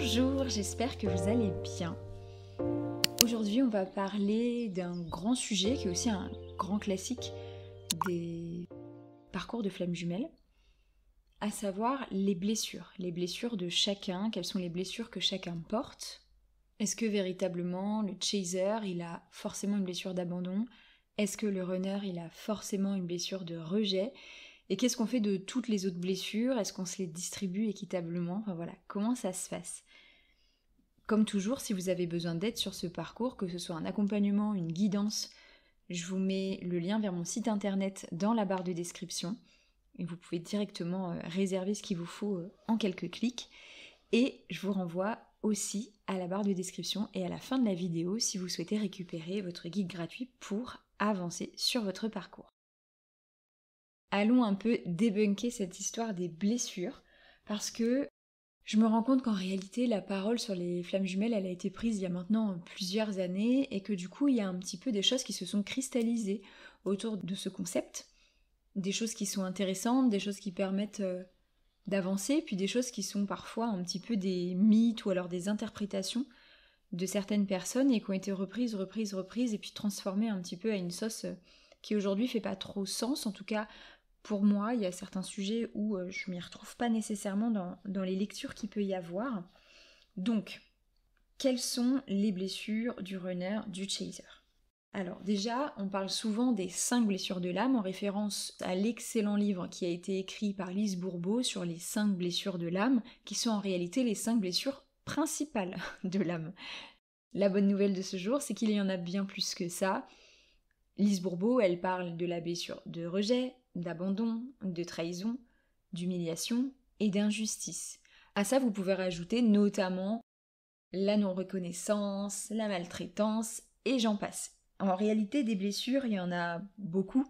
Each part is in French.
Bonjour, j'espère que vous allez bien. Aujourd'hui, on va parler d'un grand sujet qui est aussi un grand classique des parcours de flammes jumelles, à savoir les blessures de chacun, quelles sont les blessures que chacun porte. Est-ce que véritablement le chaser, il a forcément une blessure d'abandon? Est-ce que le runner, il a forcément une blessure de rejet? Et qu'est-ce qu'on fait de toutes les autres blessures? Est-ce qu'on se les distribue équitablement? Enfin voilà, comment ça se passe? Comme toujours, si vous avez besoin d'aide sur ce parcours, que ce soit un accompagnement, une guidance, je vous mets le lien vers mon site internet dans la barre de description. Et vous pouvez directement réserver ce qu'il vous faut en quelques clics. Et je vous renvoie aussi à la barre de description et à la fin de la vidéo si vous souhaitez récupérer votre guide gratuit pour avancer sur votre parcours. Allons un peu débunker cette histoire des blessures, parce que je me rends compte qu'en réalité, la parole sur les flammes jumelles, elle a été prise il y a maintenant plusieurs années, et que du coup, il y a un petit peu des choses qui se sont cristallisées autour de ce concept, des choses qui sont intéressantes, des choses qui permettent d'avancer, puis des choses qui sont parfois un petit peu des mythes ou alors des interprétations de certaines personnes et qui ont été reprises, et puis transformées un petit peu à une sauce qui aujourd'hui fait pas trop sens. En tout cas, pour moi, il y a certains sujets où je m'y retrouve pas nécessairement dans les lectures qu'il peut y avoir. Donc, quelles sont les blessures du runner, du chaser? Alors déjà, on parle souvent des 5 blessures de l'âme en référence à l'excellent livre qui a été écrit par Lise Bourbeau sur les 5 blessures de l'âme, qui sont en réalité les 5 blessures principales de l'âme. La bonne nouvelle de ce jour, c'est qu'il y en a bien plus que ça. Lise Bourbeau, elle parle de la blessure de rejet, d'abandon, de trahison, d'humiliation et d'injustice. À ça, vous pouvez rajouter notamment la non-reconnaissance, la maltraitance, et j'en passe. En réalité, des blessures, il y en a beaucoup.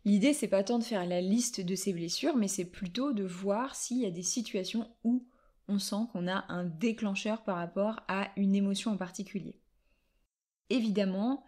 L'idée, c'est pas tant de faire la liste de ces blessures, mais c'est plutôt de voir s'il y a des situations où on sent qu'on a un déclencheur par rapport à une émotion en particulier. Évidemment,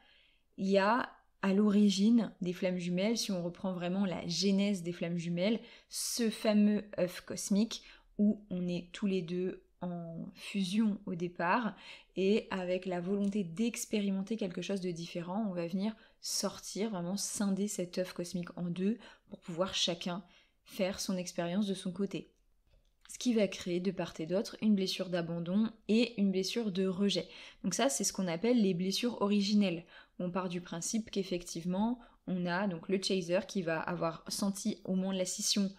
il y a à l'origine des flammes jumelles, si on reprend vraiment la genèse des flammes jumelles, ce fameux œuf cosmique où on est tous les deux en fusion au départ et avec la volonté d'expérimenter quelque chose de différent, on va venir sortir, vraiment scinder cet œuf cosmique en deux pour pouvoir chacun faire son expérience de son côté. Ce qui va créer de part et d'autre une blessure d'abandon et une blessure de rejet. Donc ça, c'est ce qu'on appelle les blessures originelles. On part du principe qu'effectivement, on a donc le chaser qui va avoir senti au moment de la scission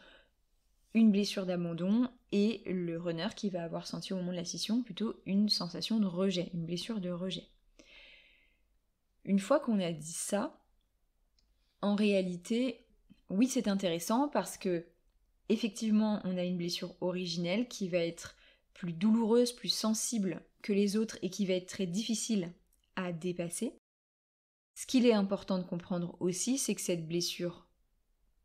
une blessure d'abandon et le runner qui va avoir senti au moment de la scission plutôt une sensation de rejet, une blessure de rejet. Une fois qu'on a dit ça, en réalité, oui, c'est intéressant parce que effectivement, on a une blessure originelle qui va être plus douloureuse, plus sensible que les autres et qui va être très difficile à dépasser. Ce qu'il est important de comprendre aussi, c'est que cette blessure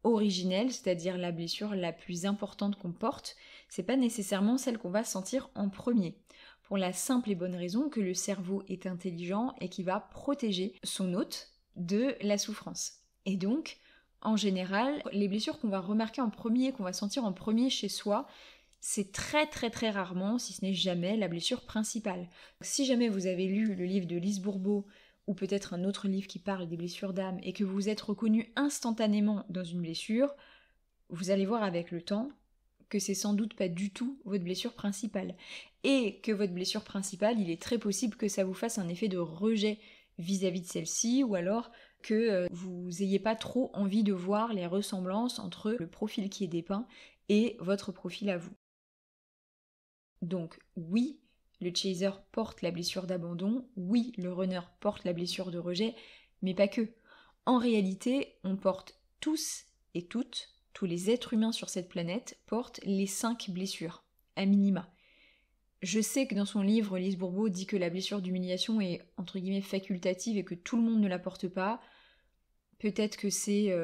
originelle, c'est-à-dire la blessure la plus importante qu'on porte, c'est pas nécessairement celle qu'on va sentir en premier. Pour la simple et bonne raison que le cerveau est intelligent et qu'il va protéger son hôte de la souffrance. Et donc, en général, les blessures qu'on va remarquer en premier, qu'on va sentir en premier chez soi, c'est très rarement, si ce n'est jamais, la blessure principale. Si jamais vous avez lu le livre de Lise Bourbeau, ou peut-être un autre livre qui parle des blessures d'âme, et que vous êtes reconnu instantanément dans une blessure, vous allez voir avec le temps que c'est sans doute pas du tout votre blessure principale. Et que votre blessure principale, il est très possible que ça vous fasse un effet de rejet vis-à-vis de celle-ci, ou alors que vous n'ayez pas trop envie de voir les ressemblances entre le profil qui est dépeint et votre profil à vous. Donc oui, le chaser porte la blessure d'abandon, oui, le runner porte la blessure de rejet, mais pas que. En réalité, on porte tous et toutes, tous les êtres humains sur cette planète portent les 5 blessures, à minima. Je sais que dans son livre, Lise Bourbeau dit que la blessure d'humiliation est entre guillemets facultative et que tout le monde ne la porte pas. Peut-être que c'est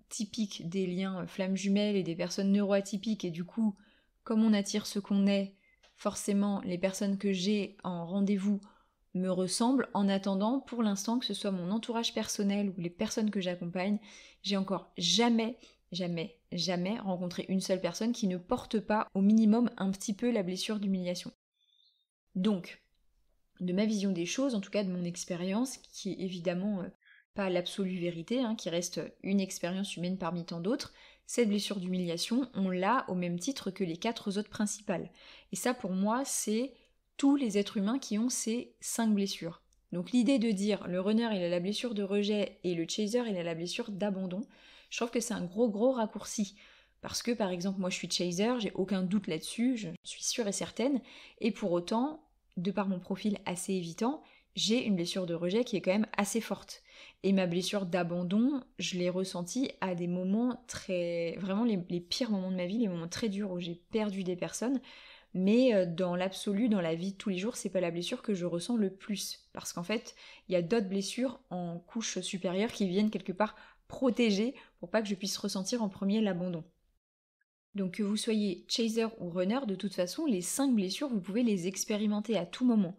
typique des liens flammes jumelles et des personnes neuroatypiques et du coup, comme on attire ce qu'on est, forcément les personnes que j'ai en rendez-vous me ressemblent. En attendant, pour l'instant, que ce soit mon entourage personnel ou les personnes que j'accompagne, j'ai encore jamais rencontré une seule personne qui ne porte pas au minimum un petit peu la blessure d'humiliation. Donc, de ma vision des choses, en tout cas de mon expérience, qui est évidemment pas l'absolue vérité, qui reste une expérience humaine parmi tant d'autres, cette blessure d'humiliation, on l'a au même titre que les 4 autres principales. Et ça, pour moi, c'est tous les êtres humains qui ont ces 5 blessures. Donc l'idée de dire le runner il a la blessure de rejet et le chaser il a la blessure d'abandon, je trouve que c'est un gros raccourci. Parce que par exemple moi je suis chaser, j'ai aucun doute là-dessus, je suis sûre et certaine, et pour autant, de par mon profil assez évitant, j'ai une blessure de rejet qui est quand même assez forte. Et ma blessure d'abandon, je l'ai ressentie à des moments vraiment les pires moments de ma vie, les moments très durs où j'ai perdu des personnes. Mais dans l'absolu, dans la vie de tous les jours, c'est pas la blessure que je ressens le plus. Parce qu'en fait, il y a d'autres blessures en couche supérieure qui viennent quelque part protéger pour pas que je puisse ressentir en premier l'abandon. Donc que vous soyez chaser ou runner, de toute façon, les 5 blessures, vous pouvez les expérimenter à tout moment.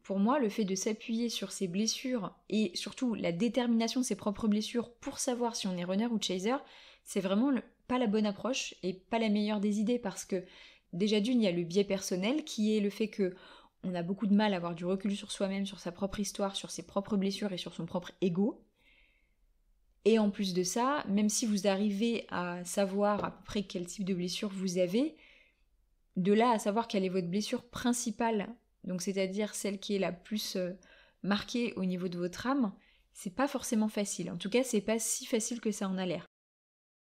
Pour moi, le fait de s'appuyer sur ces blessures et surtout la détermination de ses propres blessures pour savoir si on est runner ou chaser, c'est vraiment pas la bonne approche et pas la meilleure des idées parce que déjà d'une, il y a le biais personnel qui est le fait que on a beaucoup de mal à avoir du recul sur soi-même, sur sa propre histoire, sur ses propres blessures et sur son propre ego. Et en plus de ça, même si vous arrivez à savoir à peu près quel type de blessure vous avez, de là à savoir quelle est votre blessure principale, donc c'est-à-dire celle qui est la plus marquée au niveau de votre âme, c'est pas forcément facile. En tout cas, c'est pas si facile que ça en a l'air.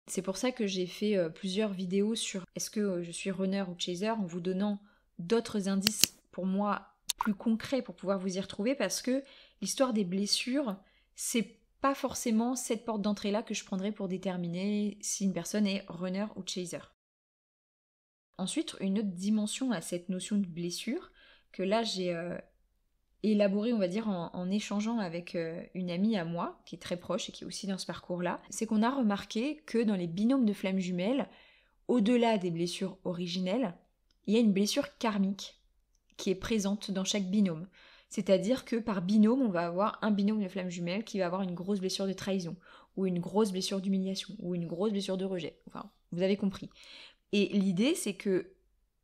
C'est pour ça que j'ai fait plusieurs vidéos sur est-ce que je suis runner ou chaser en vous donnant d'autres indices pour moi plus concrets pour pouvoir vous y retrouver parce que l'histoire des blessures, c'est pas forcément cette porte d'entrée-là que je prendrais pour déterminer si une personne est runner ou chaser. Ensuite, une autre dimension à cette notion de blessure, que là j'ai élaboré, on va dire, en échangeant avec une amie à moi, qui est très proche et qui est aussi dans ce parcours-là, c'est qu'on a remarqué que dans les binômes de flammes jumelles, au-delà des blessures originelles, il y a une blessure karmique qui est présente dans chaque binôme. C'est-à-dire que par binôme, on va avoir un binôme de flammes jumelles qui va avoir une grosse blessure de trahison, ou une grosse blessure d'humiliation, ou une grosse blessure de rejet. Enfin, vous avez compris. Et l'idée, c'est que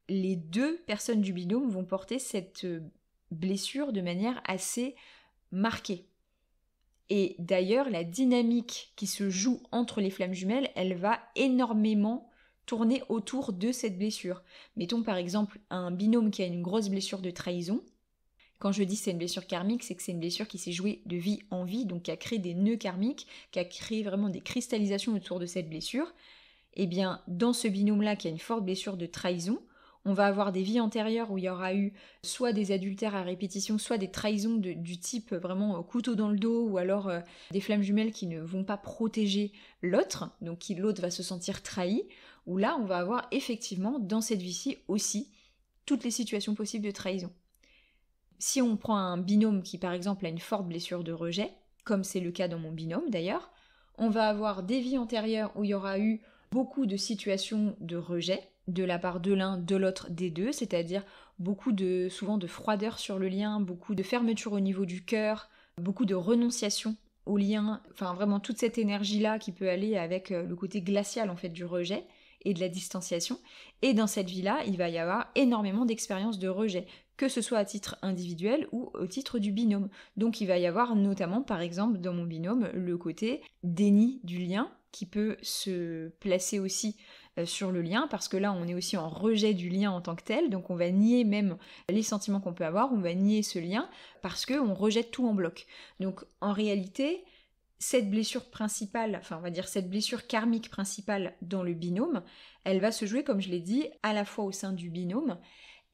les 2 personnes du binôme vont porter cette blessure de manière assez marquée. Et d'ailleurs, la dynamique qui se joue entre les flammes jumelles, elle va énormément tourner autour de cette blessure. Mettons par exemple un binôme qui a une grosse blessure de trahison. Quand je dis c'est une blessure karmique, c'est que c'est une blessure qui s'est jouée de vie en vie, donc qui a créé des nœuds karmiques, qui a créé vraiment des cristallisations autour de cette blessure. Et bien, dans ce binôme-là qui a une forte blessure de trahison, on va avoir des vies antérieures où il y aura eu soit des adultères à répétition, soit des trahisons du type vraiment couteau dans le dos, ou alors des flammes jumelles qui ne vont pas protéger l'autre, donc l'autre va se sentir trahi, où là on va avoir effectivement dans cette vie-ci aussi toutes les situations possibles de trahison. Si on prend un binôme qui par exemple a une forte blessure de rejet, comme c'est le cas dans mon binôme d'ailleurs, on va avoir des vies antérieures où il y aura eu beaucoup de situations de rejet de la part de l'un, de l'autre, des 2, c'est-à-dire souvent de froideur sur le lien, beaucoup de fermeture au niveau du cœur, beaucoup de renonciation au lien, enfin vraiment toute cette énergie-là qui peut aller avec le côté glacial en fait du rejet et de la distanciation. Et dans cette vie-là, il va y avoir énormément d'expériences de rejet, que ce soit à titre individuel ou au titre du binôme. Donc il va y avoir notamment, par exemple, dans mon binôme, le côté déni du lien, qui peut se placer aussi sur le lien, parce que là on est aussi en rejet du lien en tant que tel, donc on va nier même les sentiments qu'on peut avoir, on va nier ce lien, parce qu'on rejette tout en bloc. Donc en réalité, cette blessure principale, enfin on va dire cette blessure karmique principale dans le binôme, elle va se jouer, comme je l'ai dit, à la fois au sein du binôme,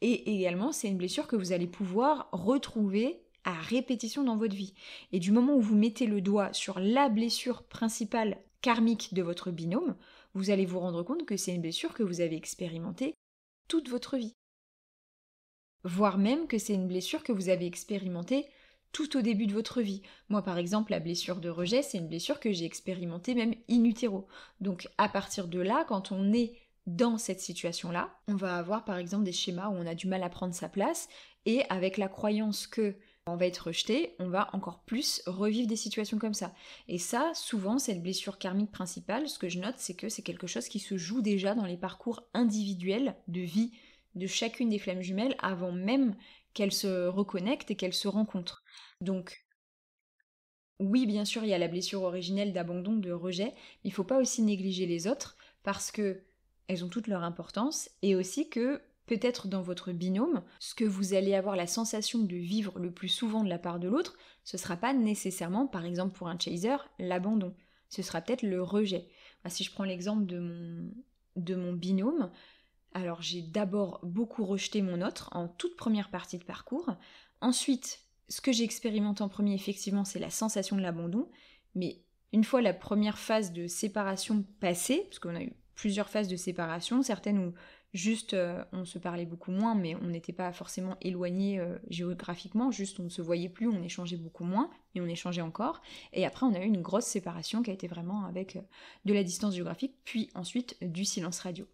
et également c'est une blessure que vous allez pouvoir retrouver à répétition dans votre vie. Et du moment où vous mettez le doigt sur la blessure principale karmique de votre binôme, vous allez vous rendre compte que c'est une blessure que vous avez expérimentée toute votre vie. Voire même que c'est une blessure que vous avez expérimentée tout au début de votre vie. Moi par exemple, la blessure de rejet, c'est une blessure que j'ai expérimentée même in utero. Donc à partir de là, quand on est dans cette situation-là, on va avoir par exemple des schémas où on a du mal à prendre sa place, et avec la croyance que on va être rejeté, on va encore plus revivre des situations comme ça. Et ça, souvent, cette blessure karmique principale, ce que je note, c'est que c'est quelque chose qui se joue déjà dans les parcours individuels de vie de chacune des flammes jumelles avant même qu'elles se reconnectent et qu'elles se rencontrent. Donc, oui, bien sûr, il y a la blessure originelle d'abandon, de rejet, mais il ne faut pas aussi négliger les autres parce que elles ont toute leur importance et aussi que peut-être dans votre binôme, ce que vous allez avoir la sensation de vivre le plus souvent de la part de l'autre, ce ne sera pas nécessairement, par exemple pour un chaser, l'abandon. Ce sera peut-être le rejet. Si je prends l'exemple de mon binôme, alors j'ai d'abord beaucoup rejeté mon autre en toute première partie de parcours. Ensuite, ce que j'expérimente en premier, effectivement, c'est la sensation de l'abandon. Mais une fois la première phase de séparation passée, parce qu'on a eu plusieurs phases de séparation, certaines où juste on se parlait beaucoup moins, mais on n'était pas forcément éloignés géographiquement, juste on ne se voyait plus, on échangeait beaucoup moins, et on échangeait encore. Et après on a eu une grosse séparation qui a été vraiment avec de la distance géographique, puis ensuite du silence radio.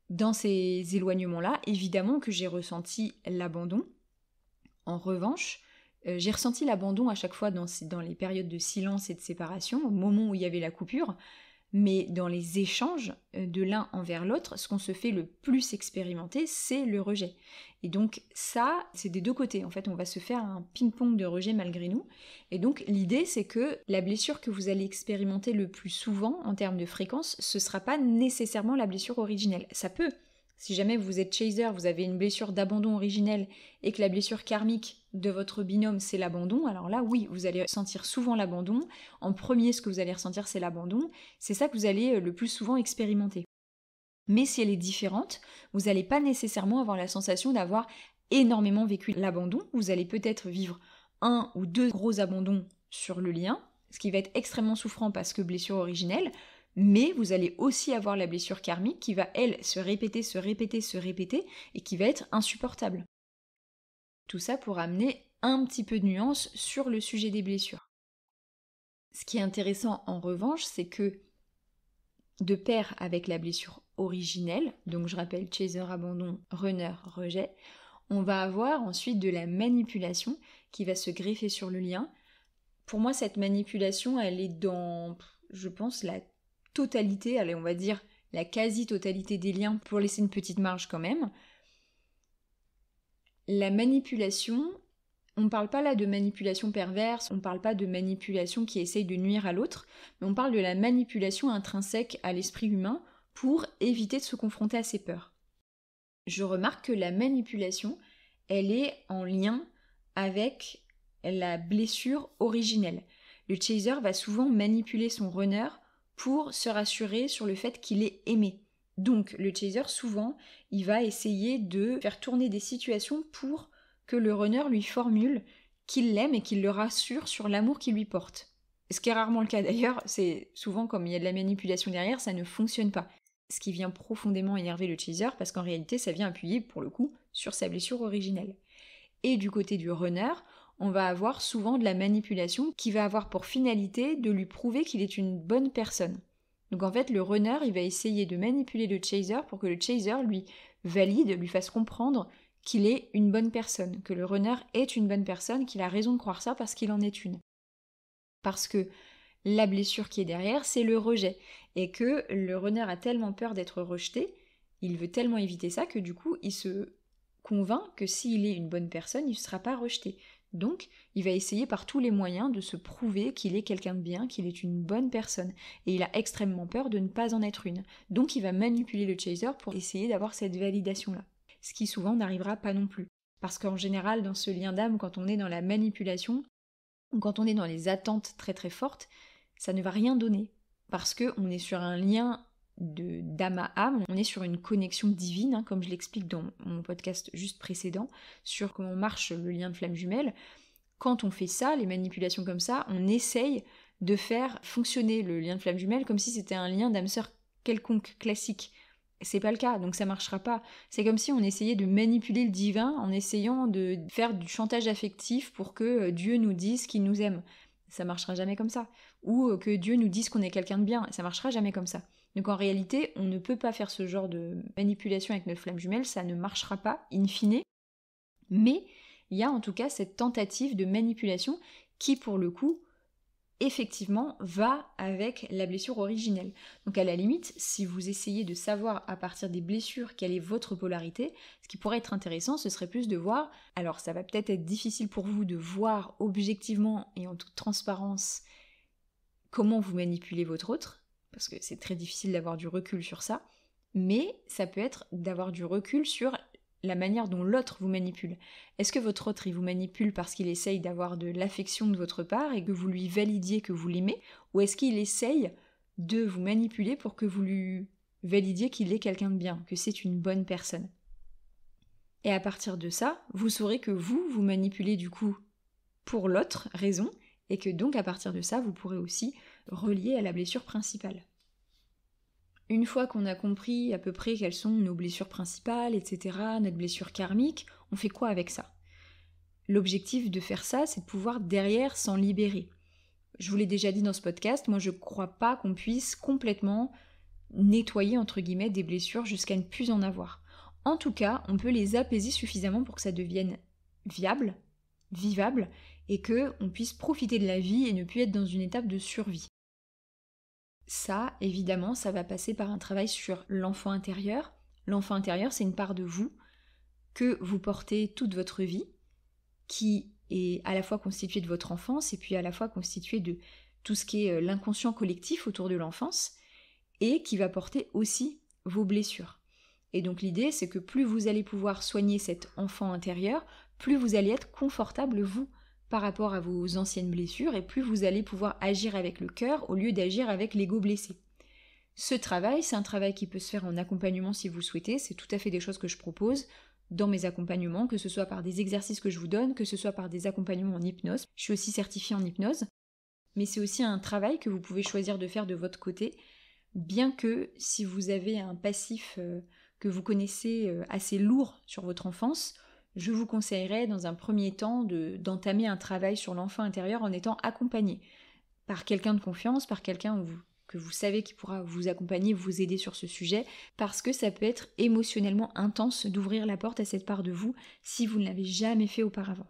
Dans ces éloignements-là, évidemment que j'ai ressenti l'abandon. En revanche, j'ai ressenti l'abandon à chaque fois dans les périodes de silence et de séparation, au moment où il y avait la coupure, mais dans les échanges de l'un envers l'autre, ce qu'on se fait le plus expérimenter, c'est le rejet. Et donc ça, c'est des deux côtés. En fait, on va se faire un ping-pong de rejet malgré nous. Et donc l'idée, c'est que la blessure que vous allez expérimenter le plus souvent en termes de fréquence, ce ne sera pas nécessairement la blessure originelle. Ça peut. Si jamais vous êtes chaser, vous avez une blessure d'abandon originelle et que la blessure karmique de votre binôme c'est l'abandon, alors là oui, vous allez sentir souvent l'abandon. En premier, ce que vous allez ressentir c'est l'abandon. C'est ça que vous allez le plus souvent expérimenter. Mais si elle est différente, vous n'allez pas nécessairement avoir la sensation d'avoir énormément vécu l'abandon. Vous allez peut-être vivre 1 ou 2 gros abandons sur le lien, ce qui va être extrêmement souffrant parce que blessure originelle. Mais vous allez aussi avoir la blessure karmique qui va, elle, se répéter et qui va être insupportable. Tout ça pour amener un petit peu de nuance sur le sujet des blessures. Ce qui est intéressant en revanche, c'est que de pair avec la blessure originelle, donc je rappelle chaser, abandon, runner, rejet, on va avoir ensuite de la manipulation qui va se greffer sur le lien. Pour moi, cette manipulation, elle est dans, je pense, la totalité, allez, on va dire la quasi-totalité des liens pour laisser une petite marge quand même. La manipulation, on ne parle pas là de manipulation perverse, on ne parle pas de manipulation qui essaye de nuire à l'autre, mais on parle de la manipulation intrinsèque à l'esprit humain pour éviter de se confronter à ses peurs. Je remarque que la manipulation, elle est en lien avec la blessure originelle. Le chaser va souvent manipuler son runner pour se rassurer sur le fait qu'il est aimé. Donc le chaser, souvent, il va essayer de faire tourner des situations pour que le runner lui formule qu'il l'aime et qu'il le rassure sur l'amour qu'il lui porte. Ce qui est rarement le cas d'ailleurs, c'est souvent comme il y a de la manipulation derrière, ça ne fonctionne pas. Ce qui vient profondément énerver le chaser parce qu'en réalité, ça vient appuyer, pour le coup, sur sa blessure originelle. Et du côté du runner, on va avoir souvent de la manipulation qui va avoir pour finalité de lui prouver qu'il est une bonne personne. Donc en fait, le runner, il va essayer de manipuler le chaser pour que le chaser lui valide, lui fasse comprendre qu'il est une bonne personne, que le runner est une bonne personne, qu'il a raison de croire ça parce qu'il en est une. Parce que la blessure qui est derrière, c'est le rejet. Et que le runner a tellement peur d'être rejeté, il veut tellement éviter ça que du coup, il se convainc que s'il est une bonne personne, il ne sera pas rejeté. Donc, il va essayer par tous les moyens de se prouver qu'il est quelqu'un de bien, qu'il est une bonne personne. Et il a extrêmement peur de ne pas en être une. Donc, il va manipuler le chaser pour essayer d'avoir cette validation-là. Ce qui souvent n'arrivera pas non plus. Parce qu'en général, dans ce lien d'âme, quand on est dans la manipulation, ou quand on est dans les attentes très très fortes, ça ne va rien donner. Parce qu'on est sur un lien d'âme à âme, on est sur une connexion divine, comme je l'explique dans mon podcast juste précédent, sur comment marche le lien de flamme jumelle. Quand on fait ça, les manipulations comme ça, on essaye de faire fonctionner le lien de flamme jumelle comme si c'était un lien d'âme sœur quelconque, classique. C'est pas le cas, donc ça marchera pas. C'est comme si on essayait de manipuler le divin en essayant de faire du chantage affectif pour que Dieu nous dise qu'il nous aime. Ça marchera jamais comme ça. Ou que Dieu nous dise qu'on est quelqu'un de bien. Ça marchera jamais comme ça. Donc en réalité, on ne peut pas faire ce genre de manipulation avec notre flamme jumelle, ça ne marchera pas, in fine. Mais il y a en tout cas cette tentative de manipulation qui, pour le coup, effectivement va avec la blessure originelle. Donc à la limite, si vous essayez de savoir à partir des blessures quelle est votre polarité, ce qui pourrait être intéressant, ce serait plus de voir, alors ça va peut-être être difficile pour vous de voir objectivement et en toute transparence comment vous manipulez votre autre, parce que c'est très difficile d'avoir du recul sur ça, mais ça peut être d'avoir du recul sur la manière dont l'autre vous manipule. Est-ce que votre autre, il vous manipule parce qu'il essaye d'avoir de l'affection de votre part et que vous lui validiez que vous l'aimez, ou est-ce qu'il essaye de vous manipuler pour que vous lui validiez qu'il est quelqu'un de bien, que c'est une bonne personne? Et à partir de ça, vous saurez que vous manipulez du coup pour l'autre raison, et que donc à partir de ça, vous pourrez aussi relier à la blessure principale. Une fois qu'on a compris à peu près quelles sont nos blessures principales, etc., notre blessure karmique, on fait quoi avec ça? L'objectif de faire ça, c'est de pouvoir derrière s'en libérer. Je vous l'ai déjà dit dans ce podcast, moi je crois pas qu'on puisse complètement nettoyer entre guillemets des blessures jusqu'à ne plus en avoir. En tout cas, on peut les apaiser suffisamment pour que ça devienne viable, vivable, et qu'on puisse profiter de la vie et ne plus être dans une étape de survie. Ça, évidemment, ça va passer par un travail sur l'enfant intérieur. L'enfant intérieur, c'est une part de vous que vous portez toute votre vie, qui est à la fois constituée de votre enfance et puis à la fois constituée de tout ce qui est l'inconscient collectif autour de l'enfance, et qui va porter aussi vos blessures. Et donc l'idée, c'est que plus vous allez pouvoir soigner cet enfant intérieur, plus vous allez être confortable, vous, par rapport à vos anciennes blessures, et plus vous allez pouvoir agir avec le cœur au lieu d'agir avec l'ego blessé. Ce travail, c'est un travail qui peut se faire en accompagnement si vous le souhaitez, c'est tout à fait des choses que je propose dans mes accompagnements, que ce soit par des exercices que je vous donne, que ce soit par des accompagnements en hypnose. Je suis aussi certifiée en hypnose, mais c'est aussi un travail que vous pouvez choisir de faire de votre côté, bien que si vous avez un passif que vous connaissez assez lourd sur votre enfance, je vous conseillerais dans un premier temps d'entamer un travail sur l'enfant intérieur en étant accompagné par quelqu'un de confiance, par quelqu'un que vous savez qui pourra vous accompagner, vous aider sur ce sujet, parce que ça peut être émotionnellement intense d'ouvrir la porte à cette part de vous si vous ne l'avez jamais fait auparavant.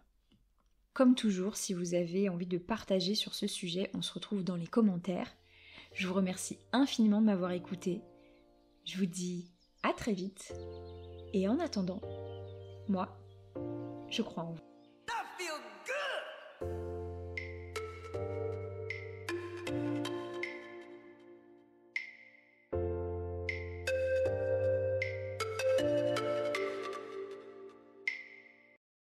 Comme toujours, si vous avez envie de partager sur ce sujet, on se retrouve dans les commentaires. Je vous remercie infiniment de m'avoir écouté. Je vous dis à très vite. Et en attendant, moi, je crois en vous.